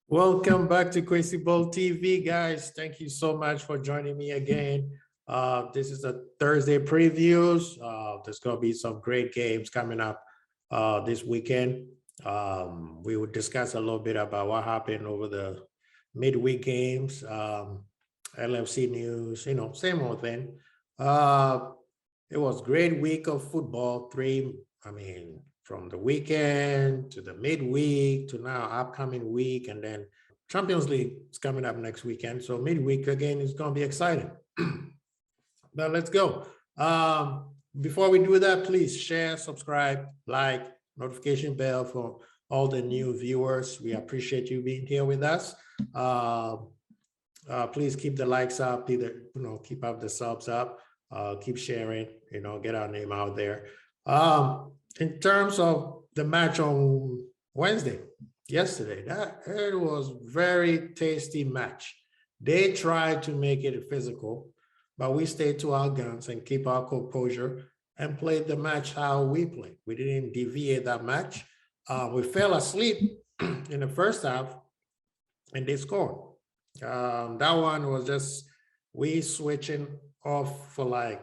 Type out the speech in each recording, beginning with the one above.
Welcome back to Crazy Ball TV, guys. Thank you so much for joining me again. This is a Thursday previews. There's going to be some great games coming up this weekend. We will discuss a little bit about what happened over the midweek games, LFC news, same old thing. It was a great week of football. From the weekend to the midweek to now upcoming week, and then Champions League is coming up next weekend. So midweek again is going to be exciting. But let's go. Before we do that, please share, subscribe, like, notification bell for all the new viewers. We appreciate you being here with us. Please keep the likes up, keep up the subs up, keep sharing, get our name out there. In terms of the match on yesterday, it was very tasty match. They tried to make it physical, but we stayed to our guns and keep our composure and played the match how we played. We didn't deviate that match. We fell asleep in the first half and they scored. That one was just we switching off for like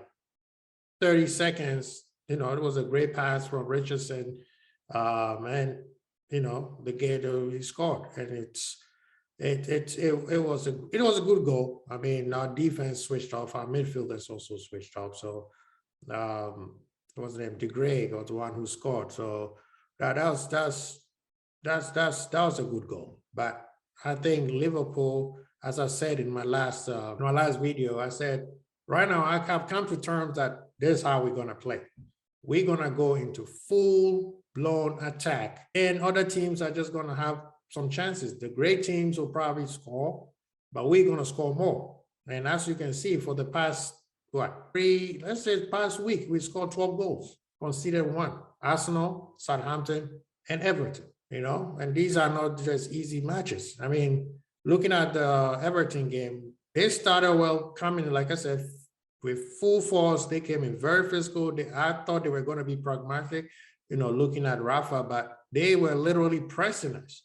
30 seconds. It was a great pass from Richardson, and the game he scored, and it was a good goal. I mean, our defense switched off, our midfielders also switched off. So, what's the name? DeGray was the one who scored. So that was a good goal. But I think Liverpool, as I said in my last video, I said right now I have come to terms that this is how we're gonna play. We're going to go into full-blown attack, and other teams are just going to have some chances. The great teams will probably score, but we're going to score more. And as you can see, for the past, past week, we scored 12 goals, conceded 1. Arsenal, Southampton, and Everton, and these are not just easy matches. I mean, looking at the Everton game, they started well, coming, like I said, with full force. They came in very physical. I thought they were going to be pragmatic, looking at Rafa, but they were literally pressing us,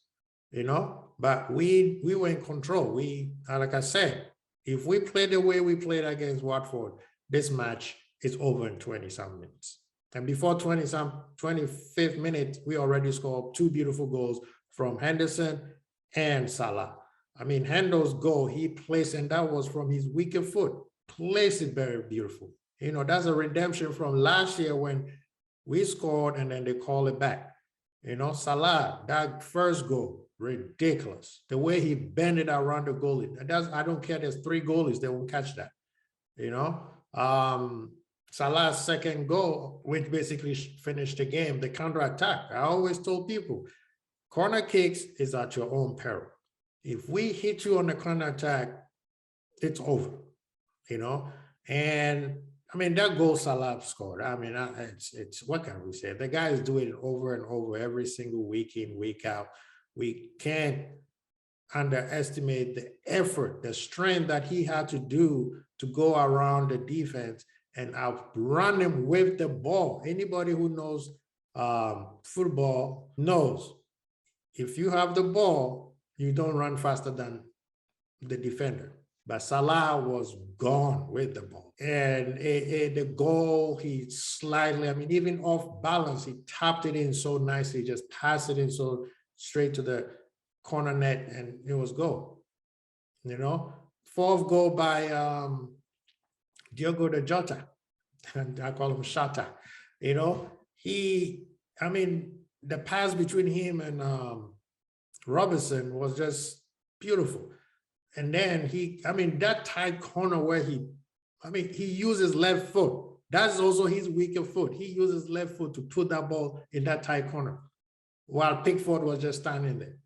but we were in control. Like I said, if we play the way we played against Watford, this match is over in 20-some minutes. And before 25th minute, we already scored 2 beautiful goals from Henderson and Salah. I mean, Hendo's goal, he placed, and that was from his weaker foot. Place it very beautiful. That's a redemption from last year when we scored and then they call it back. Salah, that first goal, ridiculous. The way he bent it around the goalie. I don't care. There's 3 goalies, they won't catch that. Salah's second goal, which basically finished the game, the counterattack. I always told people, corner kicks is at your own peril. If we hit you on the counterattack, it's over. And I mean, that goal Salah scored, I mean, it's what can we say? The guy is doing it over and over every single week in, week out. We can't underestimate the effort, the strength that he had to do to go around the defense and outrun him with the ball. Anybody who knows football knows if you have the ball, you don't run faster than the defender. But Salah was gone with the ball. And the goal, he slightly, even off balance, he tapped it in so nicely, just passed it in so straight to the corner net, and it was goal. 4th goal by Diogo Jota, and I call him Shata. The pass between him and Robinson was just beautiful. And then that tight corner where he uses left foot. That's also his weaker foot. He uses left foot to put that ball in that tight corner while Pickford was just standing there.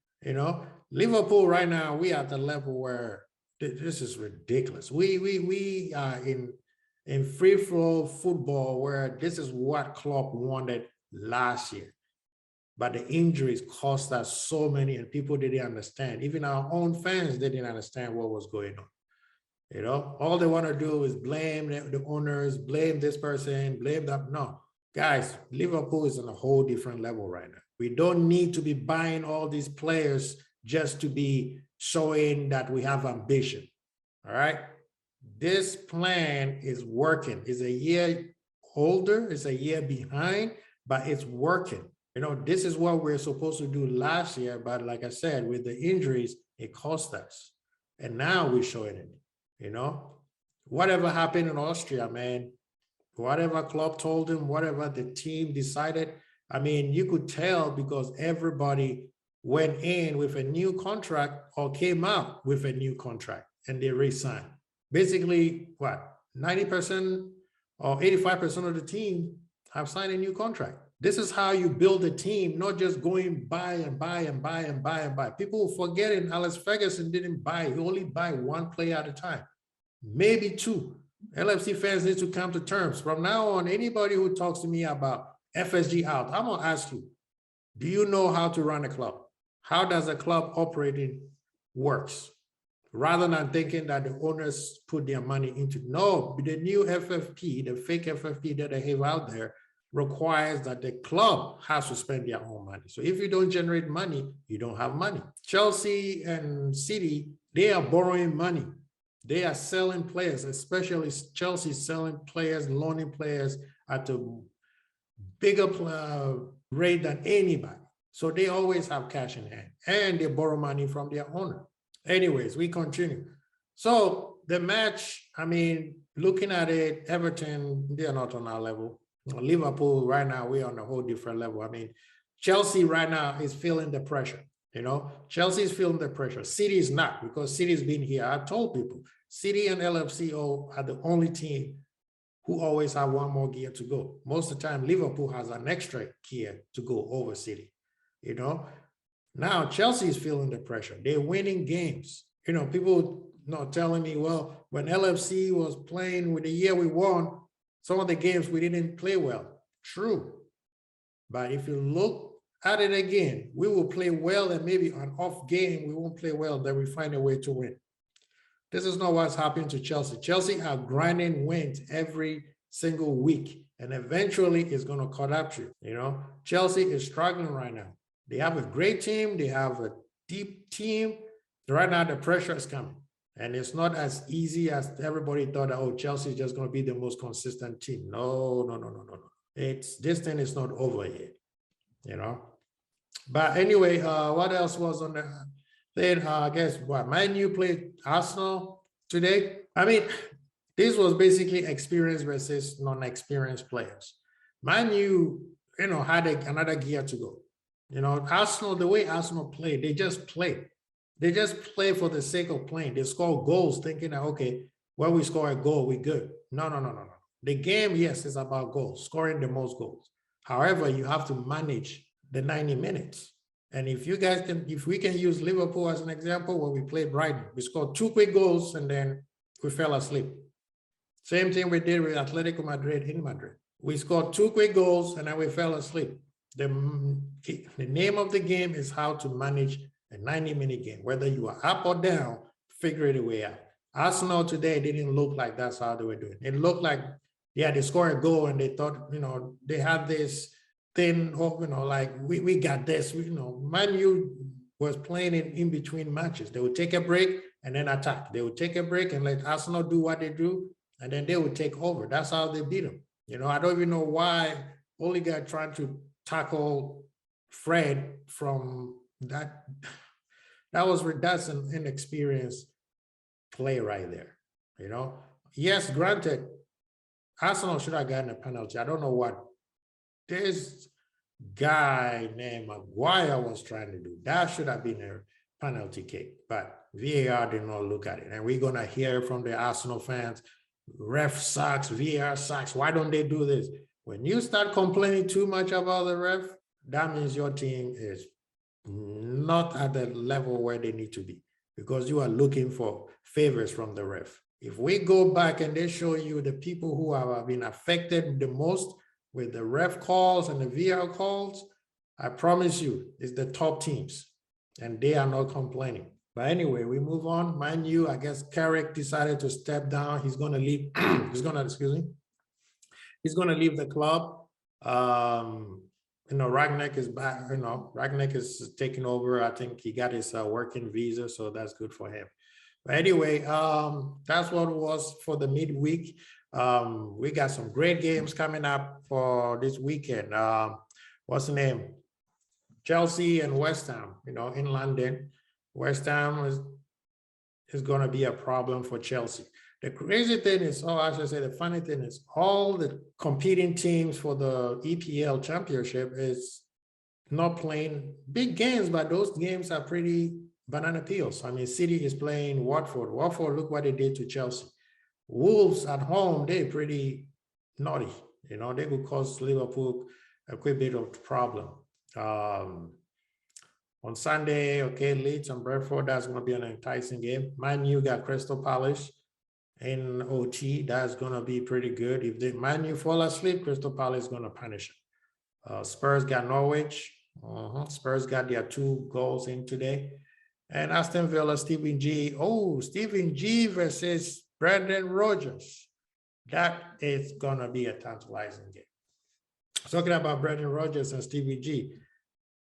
Liverpool right now, we are at the level where this is ridiculous. We are in free-flow football where this is what Klopp wanted last year. but the injuries cost us so many, and people didn't understand. Even our own fans didn't understand what was going on. You know, all they want to do is blame the owners, blame this person, blame that. No, guys, Liverpool is on a whole different level right now. We don't need to be buying all these players just to be showing that we have ambition. All right. This plan is working. It's a year older, it's a year behind, but it's working. You know, this is what we're supposed to do last year, but like I said, with the injuries, it cost us. And now we're showing it, you know. Whatever happened in Austria, man, whatever club told him, whatever the team decided, I mean, you could tell because everybody went in with a new contract or came out with a new contract and they re-signed. Basically, what, 90% or 85% of the team have signed a new contract. This is how you build a team, not just going buy and buy and buy and buy and buy. People forgetting Alex Ferguson didn't buy. He only buy one player at a time, maybe two. LFC fans need to come to terms. From now on, anybody who talks to me about FSG out, I'm going to ask you, do you know how to run a club? How does a club operating works? Rather than thinking that the owners put their money into, no, the new FFP, the fake FFP that they have out there, requires that the club has to spend their own money. So if you don't generate money, you don't have money. Chelsea and City, they are borrowing money. They are selling players, especially Chelsea selling players, loaning players at a bigger rate than anybody. So they always have cash in hand and they borrow money from their owner. Anyways, we continue. So the match, I mean, looking at it, Everton, they're not on our level. Liverpool right now, we're on a whole different level. I mean, Chelsea right now is feeling the pressure. You know, Chelsea is feeling the pressure. City is not, because City's been here. I told people, City and LFC are the only team who always have one more gear to go. Most of the time, Liverpool has an extra gear to go over City. You know, now Chelsea is feeling the pressure. They're winning games. You know, people telling me, well, when LFC was playing with the year we won, some of the games we didn't play well. True. But if you look at it again, we will play well, and maybe an off game, we won't play well, then we find a way to win. This is not what's happening to Chelsea. Chelsea are grinding wins every single week, and eventually it's going to cut up to you. You know, Chelsea is struggling right now. They have a great team. They have a deep team. Right now, the pressure is coming. And it's not as easy as everybody thought, oh, Chelsea is just going to be the most consistent team. No. This thing is not over yet, you know. But anyway, what else was on the thing? I guess what, Man U played Arsenal today. I mean, this was basically experienced versus non-experienced players. Man U, you know, had another gear to go. You know, Arsenal, the way Arsenal played, they just played. They just play for the sake of playing. They score goals thinking that, okay, when we score a goal, we're good. No. The game, yes, is about goals, scoring the most goals. However, you have to manage the 90 minutes. And if we can use Liverpool as an example, when we played Brighton, we scored 2 quick goals and then we fell asleep. Same thing we did with Atletico Madrid in Madrid. We scored 2 quick goals and then we fell asleep. The name of the game is how to manage a 90-minute game. Whether you are up or down, figure it a way out. Arsenal today didn't look like that's how they were doing. It looked like, yeah, they scored a goal and they thought, you know, they had this thing, you know, like we got this, you know. Man U was playing in between matches. They would take a break and then attack. They would take a break and let Arsenal do what they do, and then they would take over. That's how they beat them. You know, I don't even know why Oliga trying to tackle Fred from that. That's an inexperienced play right there. You know, yes, granted, Arsenal should have gotten a penalty. I don't know what this guy named Maguire was trying to do. That should have been a penalty kick, but VAR did not look at it. And we're gonna hear from the Arsenal fans, ref sucks, VAR sucks. Why don't they do this? When you start complaining too much about the ref, that means your team is not at the level where they need to be, because you are looking for favors from the ref. If we go back and they show you the people who have been affected the most with the ref calls and the VAR calls, I promise you, it's the top teams, and they are not complaining. But anyway, we move on. Man U, I guess Carrick decided to step down. He's going to leave. He's going to leave the club. Ragnick is back. Ragnick is taking over. I think he got his working visa, so that's good for him. But anyway, that's what it was for the midweek. We got some great games coming up for this weekend. What's the name? Chelsea and West Ham, in London. West Ham is going to be a problem for Chelsea. The crazy thing is, the funny thing is, all the competing teams for the EPL championship is not playing big games, but those games are pretty banana peels. I mean, City is playing Watford. Watford, look what they did to Chelsea. Wolves at home, they're pretty naughty. They could cause Liverpool a quick bit of problem. On Sunday, Leeds and Brentford, that's going to be an enticing game. Man U got Crystal Palace in OT. That's going to be pretty good. If the Man U fall asleep, Crystal Palace is going to punish it. Spurs got Norwich. Spurs got their 2 goals in today. And Aston Villa, Stephen G. Stephen G versus Brendan Rodgers. That is going to be a tantalizing game. Talking about Brendan Rodgers and Stevie G,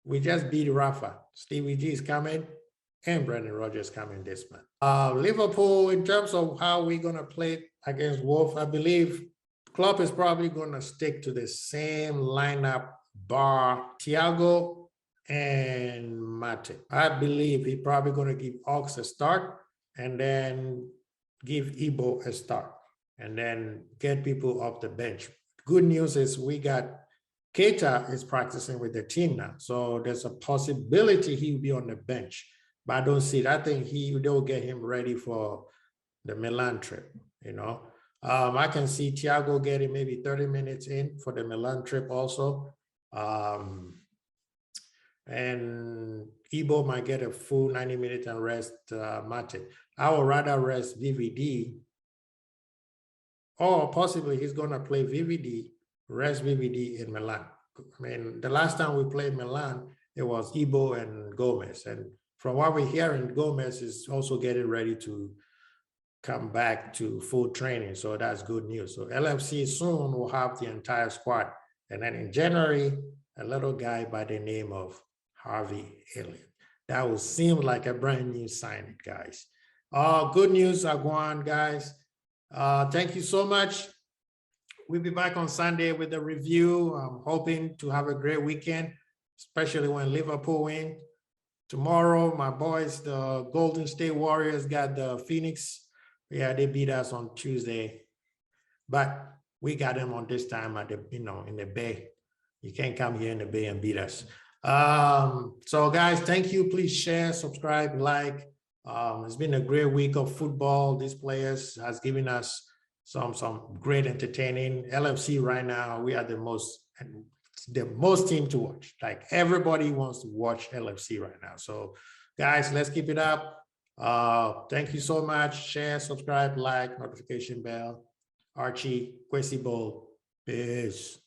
we just beat Rafa. Stevie G is coming and Brendan Rodgers coming this month. Liverpool, in terms of how we're going to play against Wolves, I believe Klopp is probably going to stick to the same lineup bar Thiago and Mate. I believe he's probably going to give Ox a start and then give Igbo a start and then get people off the bench. Good news is we got Keita is practicing with the team now. So there's a possibility he'll be on the bench, but I don't see it. I think they'll get him ready for the Milan trip, I can see Thiago getting maybe 30 minutes in for the Milan trip also. And Igbo might get a full 90 minutes and rest Mate. I would rather rest VVD, or possibly he's going to play VVD, rest VVD in Milan. I mean, the last time we played Milan, it was Igbo and Gomez. And from what we're hearing, Gomez is also getting ready to come back to full training. So that's good news. So LFC soon will have the entire squad. And then in January, a little guy by the name of Harvey Elliott. That will seem like a brand new signing, guys. Good news, Aguan, guys. Thank you so much. We'll be back on Sunday with a review. I'm hoping to have a great weekend, especially when Liverpool win. Tomorrow, my boys, the Golden State Warriors, got the Phoenix. Yeah, they beat us on Tuesday, but we got them on this time at the, in the Bay. You can't come here in the Bay and beat us. So guys, thank you. Please share, subscribe, like. It's been a great week of football. These players has given us some great entertaining. LFC right now, we are the most team to watch. Like everybody wants to watch LFC right now. So guys, let's keep it up. Thank you so much. Share, subscribe, like, notification bell. Archie, Kwesi Bowl. Peace.